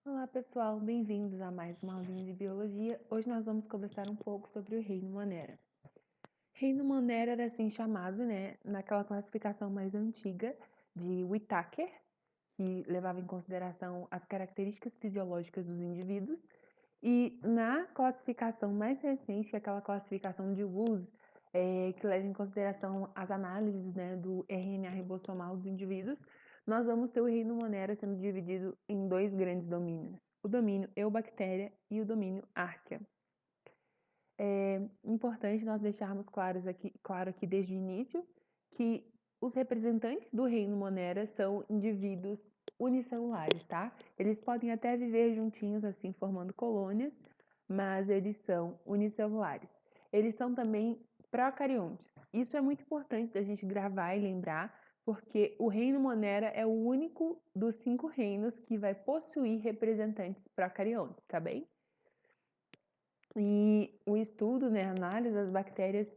Olá pessoal, bem-vindos a mais uma aulinha de biologia. Hoje nós vamos conversar um pouco sobre o reino Monera. Reino Monera era assim chamado, naquela classificação mais antiga de Whittaker, que levava em consideração as características fisiológicas dos indivíduos, e na classificação mais recente, que é aquela classificação de Wool's, que leva em consideração as análises, do RNA ribossomal dos indivíduos, nós vamos ter o reino Monera sendo dividido em dois grandes domínios: o domínio Eubactéria e o domínio Archaea. É importante nós deixarmos claro aqui desde o início que os representantes do reino Monera são indivíduos unicelulares, tá? Eles podem até viver juntinhos assim, formando colônias, mas eles são unicelulares. Eles são também procariontes. Isso é muito importante da gente gravar e lembrar, porque o reino Monera é o único dos 5 reinos que vai possuir representantes procariontes, tá bem? E o estudo, a análise das bactérias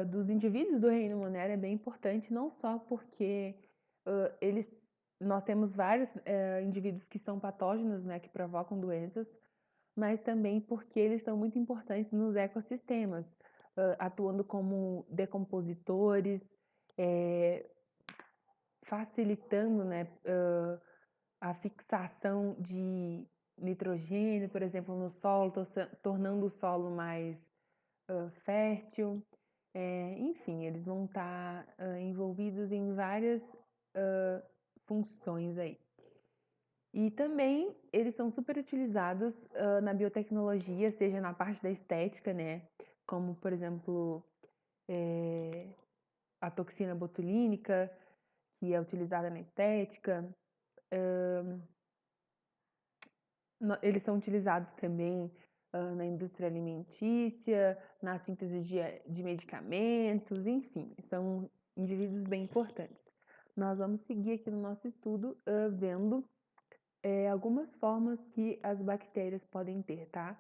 dos indivíduos do reino Monera é bem importante, não só porque eles, nós temos vários indivíduos que são patógenos, que provocam doenças, mas também porque eles são muito importantes nos ecossistemas, atuando como decompositores, facilitando, a fixação de nitrogênio, por exemplo, no solo, tornando o solo mais fértil. Enfim, eles vão estar envolvidos em várias funções aí. E também eles são super utilizados na biotecnologia, seja na parte da estética, como por exemplo a toxina botulínica, que é utilizada na estética. Eles são utilizados também na indústria alimentícia, na síntese de medicamentos, enfim, são indivíduos bem importantes. Nós vamos seguir aqui no nosso estudo vendo algumas formas que as bactérias podem ter, tá?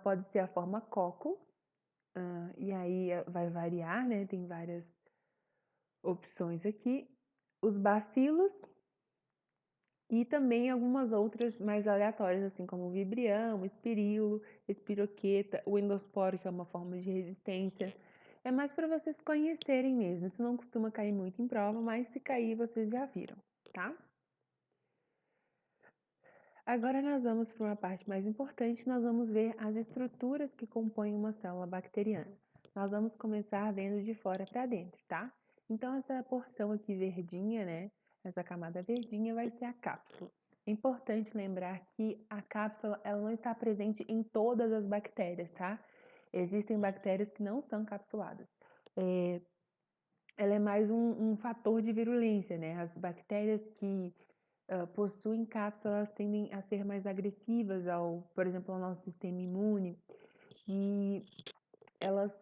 Pode ser a forma coco, e aí vai variar, tem várias opções aqui. Os bacilos, e também algumas outras mais aleatórias, assim como o vibrião, o espirilo, espiroqueta, o endosporo, que é uma forma de resistência. É mais para vocês conhecerem mesmo. Isso não costuma cair muito em prova, mas se cair, vocês já viram, tá? Agora nós vamos para uma parte mais importante, nós vamos ver as estruturas que compõem uma célula bacteriana. Nós vamos começar vendo de fora para dentro, tá? Então essa porção aqui verdinha, essa camada verdinha vai ser a cápsula. É importante lembrar que a cápsula ela não está presente em todas as bactérias, tá? Existem bactérias que não são capsuladas. Ela é mais um fator de virulência, As bactérias que possuem cápsulas tendem a ser mais agressivas por exemplo, ao nosso sistema imune, e elas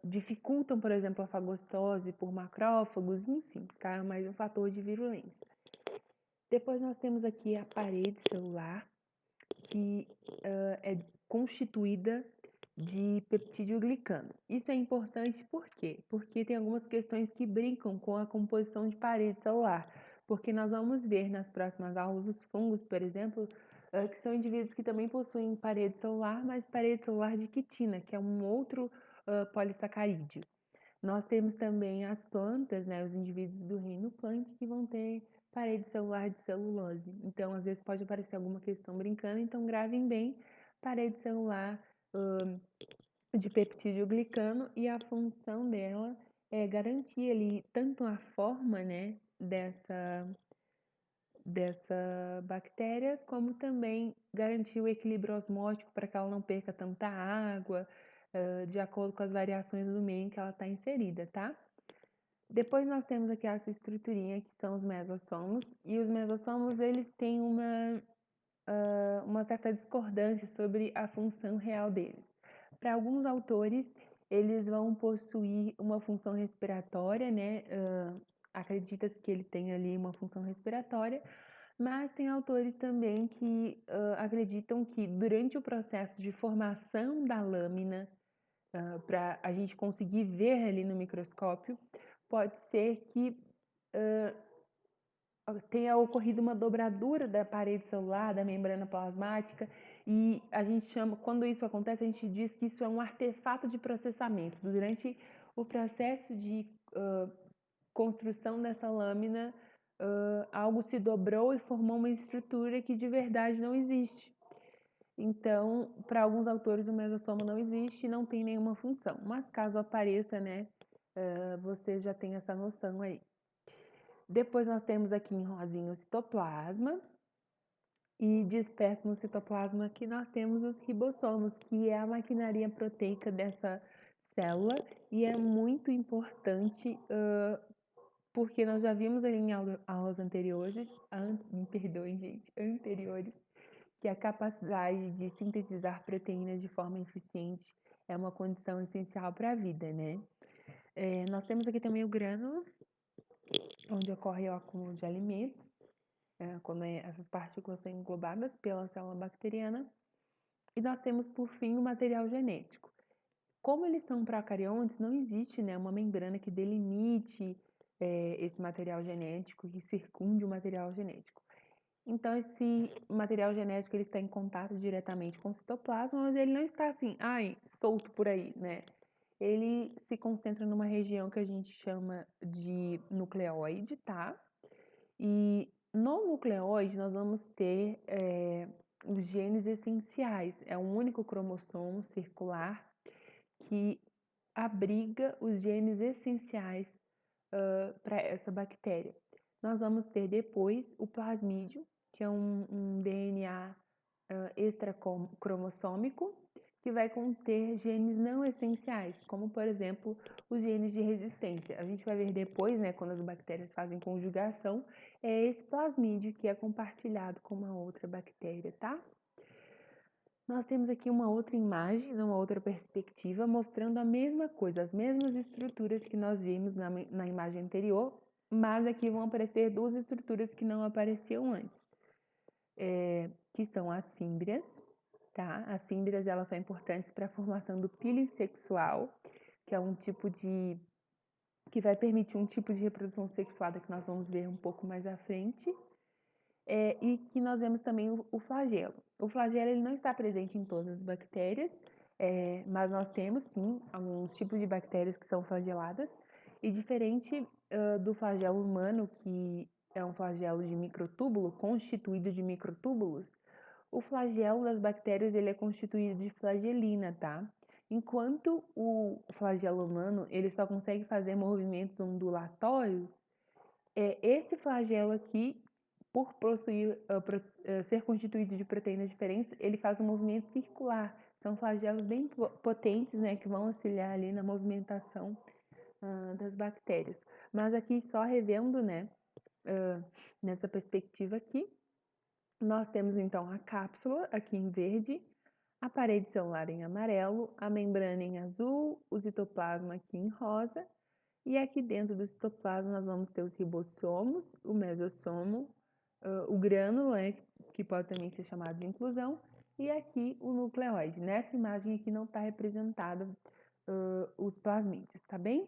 dificultam, por exemplo, a fagocitose por macrófagos, enfim, tá? É mais um fator de virulência. Depois nós temos aqui a parede celular, que é constituída de peptídeo glicano. Isso é importante por quê? Porque tem algumas questões que brincam com a composição de parede celular, porque nós vamos ver nas próximas aulas os fungos, por exemplo, que são indivíduos que também possuem parede celular, mas parede celular de quitina, que é um outro polissacarídeo. Nós temos também as plantas, os indivíduos do reino plant, que vão ter parede celular de celulose. Então, às vezes pode aparecer alguma questão brincando, então gravem bem parede celular de peptídeo glicano, e a função dela é garantir ali tanto a forma, dessa bactéria, como também garantir o equilíbrio osmótico para que ela não perca tanta água, de acordo com as variações do meio em que ela está inserida, tá? Depois nós temos aqui essa estruturinha que são os mesossomos, e os mesossomos eles têm uma certa discordância sobre a função real deles. Para alguns autores, eles vão possuir uma função respiratória, acredita-se que ele tem ali uma função respiratória, mas tem autores também que acreditam que durante o processo de formação da lâmina, para a gente conseguir ver ali no microscópio, pode ser que tenha ocorrido uma dobradura da parede celular, da membrana plasmática, e a gente chama, quando isso acontece, a gente diz que isso é um artefato de processamento. Durante o processo de construção dessa lâmina, algo se dobrou e formou uma estrutura que de verdade não existe. Então, para alguns autores, o mesossoma não existe e não tem nenhuma função. Mas caso apareça, né, você já tem essa noção aí. Depois nós temos aqui em rosinha o citoplasma. E disperso no citoplasma aqui nós temos os ribossomos, que é a maquinaria proteica dessa célula e é muito importante porque nós já vimos ali em aulas anteriores, perdoem gente, anteriores, que a capacidade de sintetizar proteínas de forma eficiente é uma condição essencial para a vida, né? Nós temos aqui também o grânulo, onde ocorre o acúmulo de alimentos, quando essas partículas são englobadas pela célula bacteriana. E nós temos, por fim, o material genético. Como eles são procariontes, não existe, né, uma membrana que delimite esse material genético, que circunde o material genético. Então, esse material genético ele está em contato diretamente com o citoplasma, mas ele não está assim, solto por aí, né? Ele se concentra numa região que a gente chama de nucleoide, tá? E no nucleoide nós vamos ter os genes essenciais. É um único cromossomo circular que abriga os genes essenciais para essa bactéria. Nós vamos ter depois o plasmídio, que é um DNA extracromossômico, que vai conter genes não essenciais, como por exemplo os genes de resistência. A gente vai ver depois, né, quando as bactérias fazem conjugação, é esse plasmídio que é compartilhado com uma outra bactéria, tá? Nós temos aqui uma outra imagem, uma outra perspectiva, mostrando a mesma coisa, as mesmas estruturas que nós vimos na imagem anterior, mas aqui vão aparecer duas estruturas que não apareciam antes, que são as fímbrias, tá? As fímbrias, elas são importantes para a formação do píleo sexual, que é um tipo de... que vai permitir um tipo de reprodução sexuada que nós vamos ver um pouco mais à frente. E que nós vemos também o flagelo. O flagelo ele não está presente em todas as bactérias, mas nós temos sim alguns tipos de bactérias que são flageladas, e diferente do flagelo humano, que é um flagelo de microtúbulo, constituído de microtúbulos, o flagelo das bactérias ele é constituído de flagelina, tá? Enquanto o flagelo humano ele só consegue fazer movimentos ondulatórios, esse flagelo aqui, por possuir, ser constituído de proteínas diferentes, ele faz um movimento circular. São flagelos bem potentes, né, que vão auxiliar ali na movimentação das bactérias. Mas aqui só revendo, né, nessa perspectiva aqui, nós temos então a cápsula aqui em verde, a parede celular em amarelo, a membrana em azul, o citoplasma aqui em rosa, e aqui dentro do citoplasma nós vamos ter os ribossomos, o mesossomo, o grânulo, que pode também ser chamado de inclusão, e aqui o nucleoide. Nessa imagem aqui não está representado os plasmídeos, tá bem?